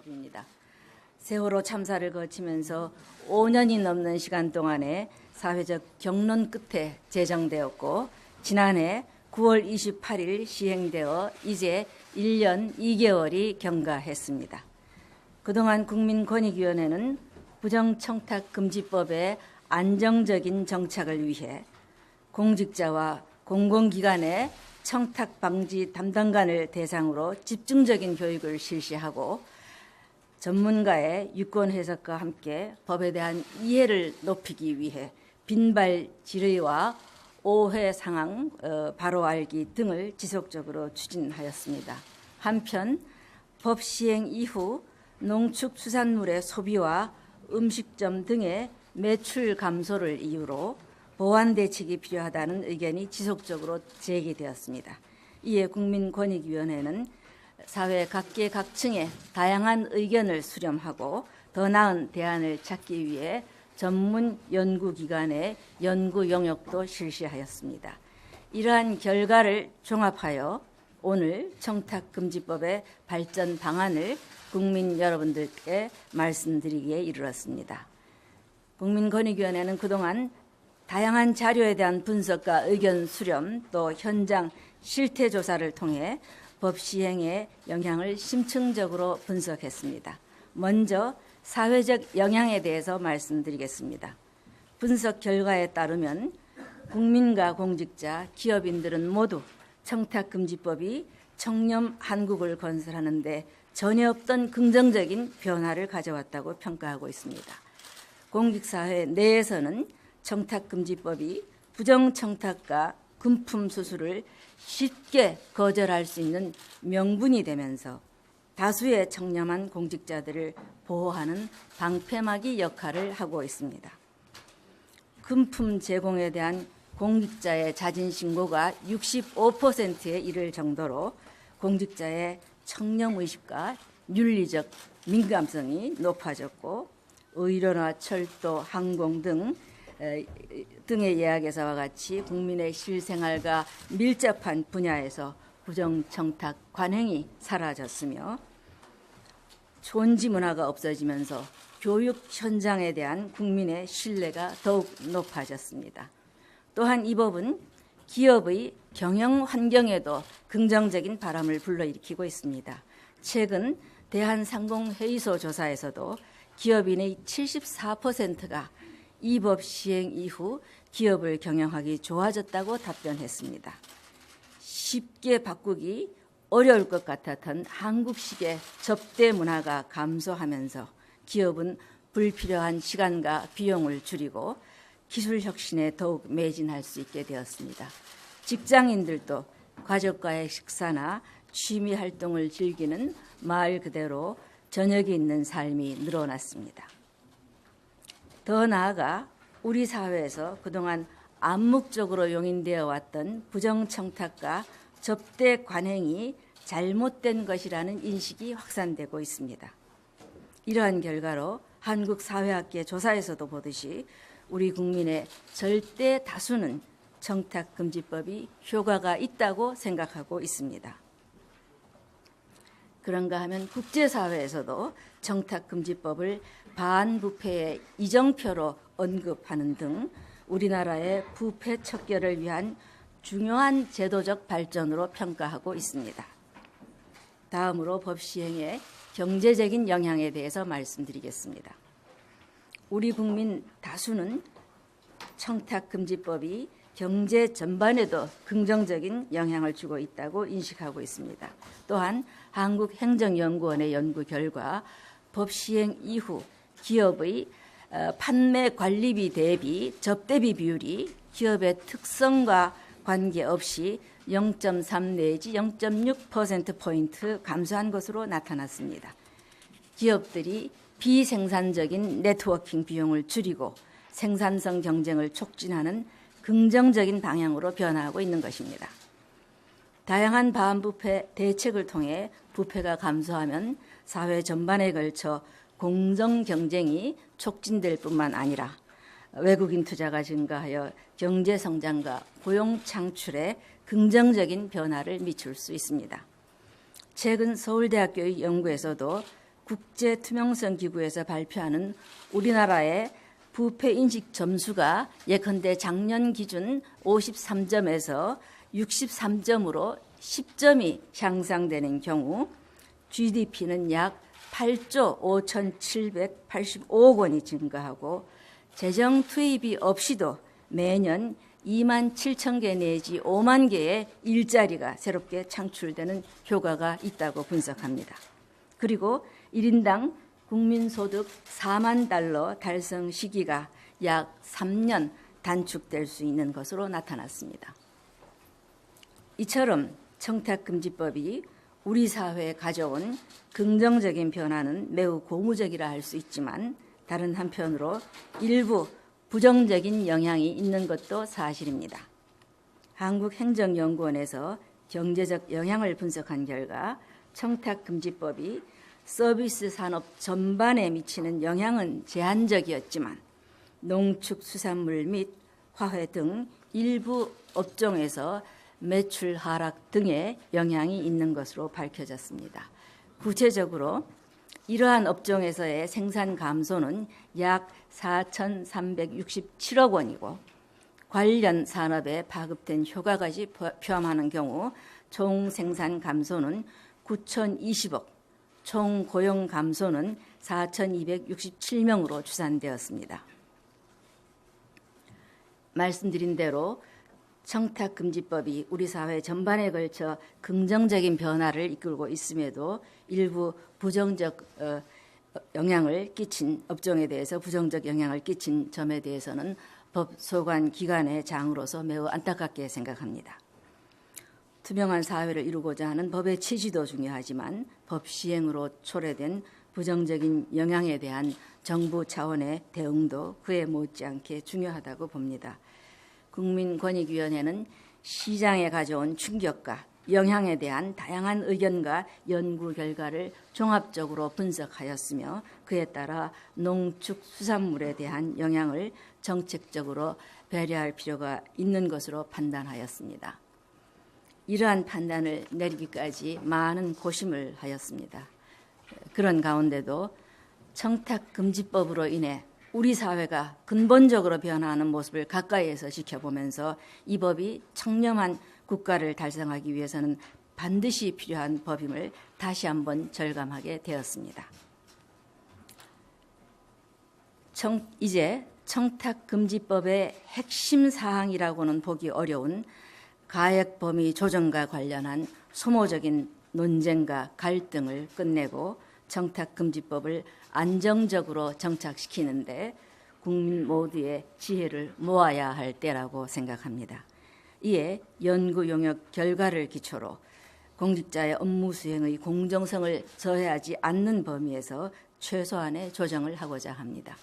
법입니다. 세월호 참사를 거치면서 5년이 넘는 시간 동안에 사회적 격론 끝에 제정되었고 지난해 9월 28일 시행되어 이제 1년 2개월이 경과했습니다. 그동안 국민권익위원회는 부정청탁금지법의 안정적인 정착을 위해 공직자와 공공기관의 청탁방지 담당관을 대상으로 집중적인 교육을 실시하고 전문가의 유권 해석과 함께 법에 대한 이해를 높이기 위해 빈발 질의와 오해 상황 바로 알기 등을 지속적으로 추진하였습니다. 한편 법 시행 이후 농축수산물의 소비와 음식점 등의 매출 감소를 이유로 보완 대책이 필요하다는 의견이 지속적으로 제기되었습니다. 이에 국민권익위원회는 사회 각계 각층의 다양한 의견을 수렴하고 더 나은 대안을 찾기 위해 전문 연구기관의 연구 용역도 실시하였습니다. 이러한 결과를 종합하여 오늘 청탁금지법의 발전 방안을 국민 여러분들께 말씀드리기에 이르렀습니다. 국민권익위원회는 그동안 다양한 자료에 대한 분석과 의견 수렴 또 현장 실태 조사를 통해 법 시행의 영향을 심층적으로 분석했습니다. 먼저 사회적 영향에 대해서 말씀드리겠습니다. 분석 결과에 따르면 국민과 공직자, 기업인들은 모두 청탁금지법이 청렴 한국을 건설하는 데 전혀 없던 긍정적인 변화를 가져왔다고 평가하고 있습니다. 공직사회 내에서는 청탁금지법이 부정청탁과 금품수수를 쉽게 거절할 수 있는 명분이 되면서 다수의 청렴한 공직자들을 보호하는 방패막이 역할을 하고 있습니다. 금품 제공에 대한 공직자의 자진신고가 65%에 이를 정도로 공직자의 청렴의식과 윤리적 민감성이 높아졌고 의료나 철도, 항공 등의 예약에서와 같이 국민의 실생활과 밀접한 분야에서 부정청탁 관행이 사라졌으며 존지 문화가 없어지면서 교육 현장에 대한 국민의 신뢰가 더욱 높아졌습니다. 또한 이 법은 기업의 경영 환경에도 긍정적인 바람을 불러일으키고 있습니다. 최근 대한상공회의소 조사에서도 기업인의 74%가 이 법 시행 이후 기업을 경영하기 좋아졌다고 답변했습니다. 쉽게 바꾸기 어려울 것 같았던 한국식의 접대 문화가 감소하면서 기업은 불필요한 시간과 비용을 줄이고 기술 혁신에 더욱 매진할 수 있게 되었습니다. 직장인들도 가족과의 식사나 취미 활동을 즐기는 말 그대로 저녁이 있는 삶이 늘어났습니다. 더 나아가 우리 사회에서 그동안 암묵적으로 용인되어 왔던 부정청탁과 접대 관행이 잘못된 것이라는 인식이 확산되고 있습니다. 이러한 결과로 한국사회학계 조사에서도 보듯이 우리 국민의 절대 다수는 청탁금지법이 효과가 있다고 생각하고 있습니다. 그런가 하면 국제사회에서도 청탁금지법을 반부패의 이정표로 언급하는 등 우리나라의 부패 척결을 위한 중요한 제도적 발전으로 평가하고 있습니다. 다음으로 법 시행의 경제적인 영향에 대해서 말씀드리겠습니다. 우리 국민 다수는 청탁금지법이 경제 전반에도 긍정적인 영향을 주고 있다고 인식하고 있습니다. 또한 한국행정연구원의 연구 결과 법 시행 이후 기업의 판매 관리비 대비 접대비 비율이 기업의 특성과 관계없이 0.3 내지 0.6%포인트 감소한 것으로 나타났습니다. 기업들이 비생산적인 네트워킹 비용을 줄이고 생산성 경쟁을 촉진하는 긍정적인 방향으로 변화하고 있는 것입니다. 다양한 반부패 대책을 통해 부패가 감소하면 사회 전반에 걸쳐 공정 경쟁이 촉진될 뿐만 아니라 외국인 투자가 증가하여 경제 성장과 고용 창출에 긍정적인 변화를 미칠 수 있습니다. 최근 서울대학교의 연구에서도 국제투명성기구에서 발표하는 우리나라의 부패인식 점수가 예컨대 작년 기준 53점에서 63점으로 10점이 향상되는 경우 GDP는 약 8조 5,785억 원이 증가하고 재정 투입이 없이도 매년 2만 7천 개 내지 5만 개의 일자리가 새롭게 창출되는 효과가 있다고 분석합니다. 그리고 1인당 국민소득 4만 달러 달성 시기가 약 3년 단축될 수 있는 것으로 나타났습니다. 이처럼 청탁금지법이 우리 사회에 가져온 긍정적인 변화는 매우 고무적이라 할 수 있지만 다른 한편으로 일부 부정적인 영향이 있는 것도 사실입니다. 한국행정연구원에서 경제적 영향을 분석한 결과 청탁금지법이 서비스 산업 전반에 미치는 영향은 제한적이었지만 농축수산물 및 화훼 등 일부 업종에서 매출 하락 등의 영향이 있는 것으로 밝혀졌습니다. 구체적으로 이러한 업종에서의 생산 감소는 약 4,367억 원이고 관련 산업에 파급된 효과까지 포함하는 경우 총 생산 감소는 9,020억, 총 고용 감소는 4,267명으로 추산되었습니다. 말씀드린 대로 청탁금지법이 우리 사회 전반에 걸쳐 긍정적인 변화를 이끌고 있음에도 일부 부정적 영향을 끼친 업종에 대해서 부정적 영향을 끼친 점에 대해서는 법 소관 기관의 장으로서 매우 안타깝게 생각합니다. 투명한 사회를 이루고자 하는 법의 취지도 중요하지만 법 시행으로 초래된 부정적인 영향에 대한 정부 차원의 대응도 그에 못지않게 중요하다고 봅니다. 국민권익위원회는 시장에 가져온 충격과 영향에 대한 다양한 의견과 연구 결과를 종합적으로 분석하였으며 그에 따라 농축수산물에 대한 영향을 정책적으로 배려할 필요가 있는 것으로 판단하였습니다. 이러한 판단을 내리기까지 많은 고심을 하였습니다. 그런 가운데도 청탁금지법으로 인해 우리 사회가 근본적으로 변화하는 모습을 가까이에서 지켜보면서 이 법이 청렴한 국가를 달성하기 위해서는 반드시 필요한 법임을 다시 한번 절감하게 되었습니다. 이제 청탁금지법의 핵심 사항이라고는 보기 어려운 가액범위 조정과 관련한 소모적인 논쟁과 갈등을 끝내고 청탁금지법을 안정적으로 정착시키는데 국민 모두의 지혜를 모아야 할 때라고 생각합니다. 이에 연구 용역 결과를 기초로 공직자의 업무 수행의 공정성을 저해하지 않는 범위에서 최소한의 조정을 하고자 합니다.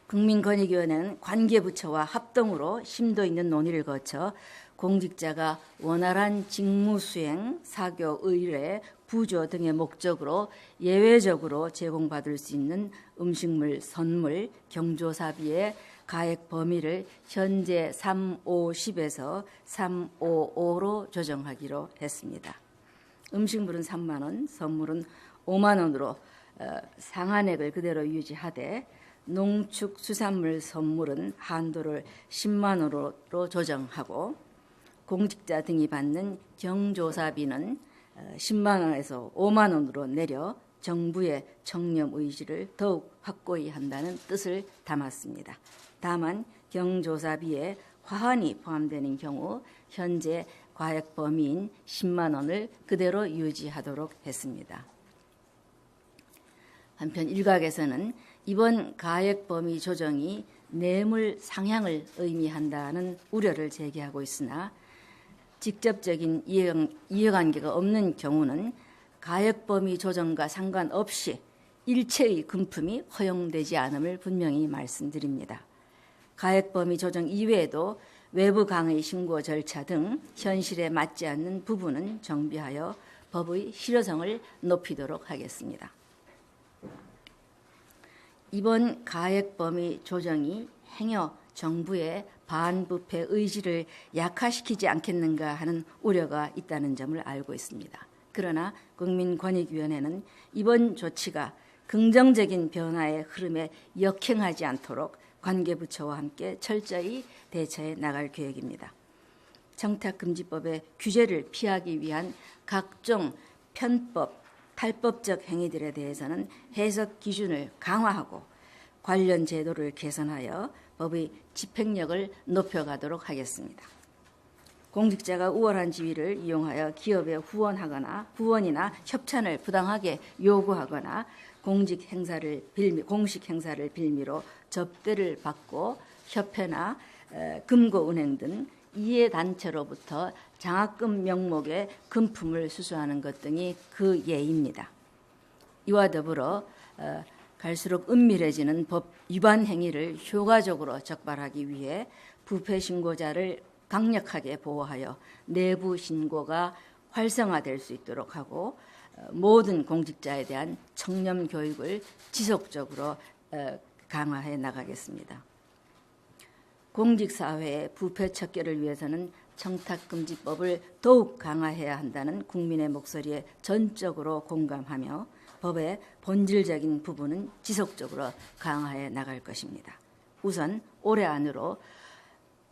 국민권익위원회는 관계부처와 합동으로 심도 있는 논의를 거쳐 공직자가 원활한 직무수행, 사교, 의뢰, 부조 등의 목적으로 예외적으로 제공받을 수 있는 음식물, 선물, 경조사비의 가액 범위를 현재 3,5,10에서 3,5,5로 조정하기로 했습니다. 음식물은 3만 원, 선물은 5만 원으로 상한액을 그대로 유지하되 농축수산물 선물은 한도를 10만 원으로 조정하고 공직자 등이 받는 경조사비는 10만 원에서 5만 원으로 내려 정부의 청렴 의지를 더욱 확고히 한다는 뜻을 담았습니다. 다만 경조사비에 화환이 포함되는 경우 현재 과액 범위인 10만 원을 그대로 유지하도록 했습니다. 한편 일각에서는 이번 가액 범위 조정이 뇌물 상향을 의미한다는 우려를 제기하고 있으나 직접적인 이해관계가 없는 경우는 가액 범위 조정과 상관없이 일체의 금품이 허용되지 않음을 분명히 말씀드립니다. 가액 범위 조정 이외에도 외부 강의 신고 절차 등 현실에 맞지 않는 부분은 정비하여 법의 실효성을 높이도록 하겠습니다. 이번 가액 범위 조정이 행여 정부의 반부패 의지를 약화시키지 않겠는가 하는 우려가 있다는 점을 알고 있습니다. 그러나 국민권익위원회는 이번 조치가 긍정적인 변화의 흐름에 역행하지 않도록 관계부처와 함께 철저히 대처해 나갈 계획입니다. 청탁금지법의 규제를 피하기 위한 각종 편법, 탈법적 행위들에 대해서는 해석 기준을 강화하고 관련 제도를 개선하여 법의 집행력을 높여가도록 하겠습니다. 공직자가 우월한 지위를 이용하여 기업에 후원이나 협찬을 부당하게 요구하거나 공식 행사를 빌미로 접대를 받고 협회나 금고은행 등 이해단체로부터 장학금 명목의 금품을 수수하는 것 등이 그 예입니다. 이와 더불어 갈수록 은밀해지는 법 위반 행위를 효과적으로 적발하기 위해 부패 신고자를 강력하게 보호하여 내부 신고가 활성화될 수 있도록 하고 모든 공직자에 대한 청렴 교육을 지속적으로 강화해 나가겠습니다. 공직사회의 부패 척결을 위해서는 청탁금지법을 더욱 강화해야 한다는 국민의 목소리에 전적으로 공감하며 법의 본질적인 부분은 지속적으로 강화해 나갈 것입니다. 우선 올해 안으로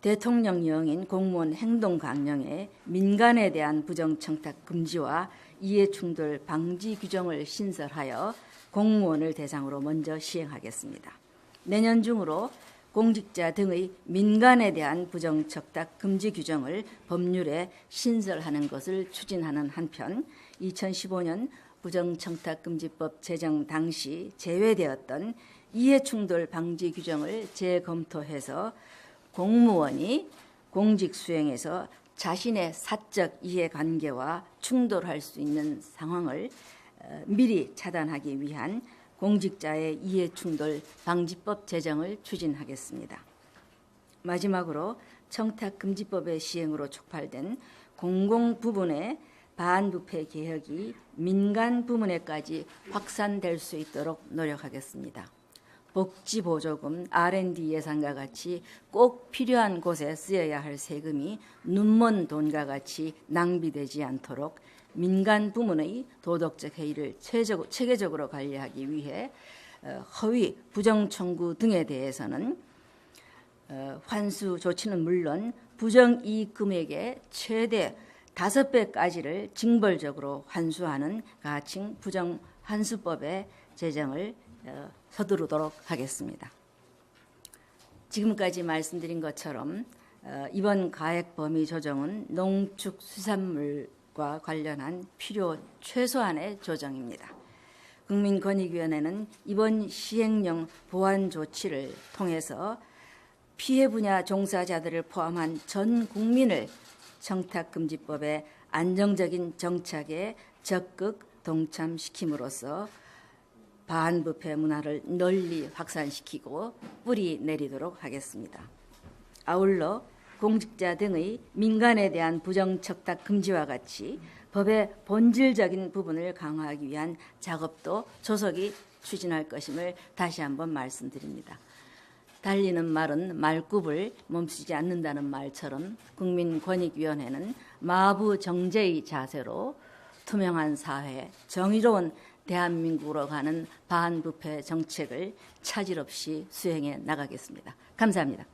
대통령령인 공무원 행동강령에 민간에 대한 부정청탁 금지와 이해충돌 방지 규정을 신설하여 공무원을 대상으로 먼저 시행하겠습니다. 내년 중으로 공직자 등의 민간에 대한 부정청탁 금지 규정을 법률에 신설하는 것을 추진하는 한편 2015년 부정청탁금지법 제정 당시 제외되었던 이해충돌 방지 규정을 재검토해서 공무원이 공직 수행에서 자신의 사적 이해관계와 충돌할 수 있는 상황을 미리 차단하기 위한 공직자의 이해충돌 방지법 제정을 추진하겠습니다. 마지막으로 청탁금지법의 시행으로 촉발된 공공부문의 반부패 개혁이 민간 부문에까지 확산될 수 있도록 노력하겠습니다. 복지보조금, R&D 예산과 같이 꼭 필요한 곳에 쓰여야 할 세금이 눈먼 돈과 같이 낭비되지 않도록 민간 부문의 도덕적 해이를 체계적으로 관리하기 위해 허위, 부정 청구 등에 대해서는 환수 조치는 물론 부정이익 금액의 최대 5배까지를 징벌적으로 환수하는 가칭 부정환수법의 제정을 서두르도록 하겠습니다. 지금까지 말씀드린 것처럼 이번 가액 범위 조정은 농축수산물과 관련한 필요 최소한의 조정입니다. 국민권익위원회는 이번 시행령 보완 조치를 통해서 피해 분야 종사자들을 포함한 전 국민을 청탁금지법의 안정적인 정착에 적극 동참시킴으로써 반부패 문화를 널리 확산시키고 뿌리 내리도록 하겠습니다. 아울러 공직자 등의 민간에 대한 부정청탁 금지와 같이 법의 본질적인 부분을 강화하기 위한 작업도 조속히 추진할 것임을 다시 한번 말씀드립니다. 달리는 말은 말굽을 멈추지 않는다는 말처럼 국민권익위원회는 마부정제의 자세로 투명한 사회, 정의로운 대한민국으로 가는 반부패 정책을 차질 없이 수행해 나가겠습니다. 감사합니다.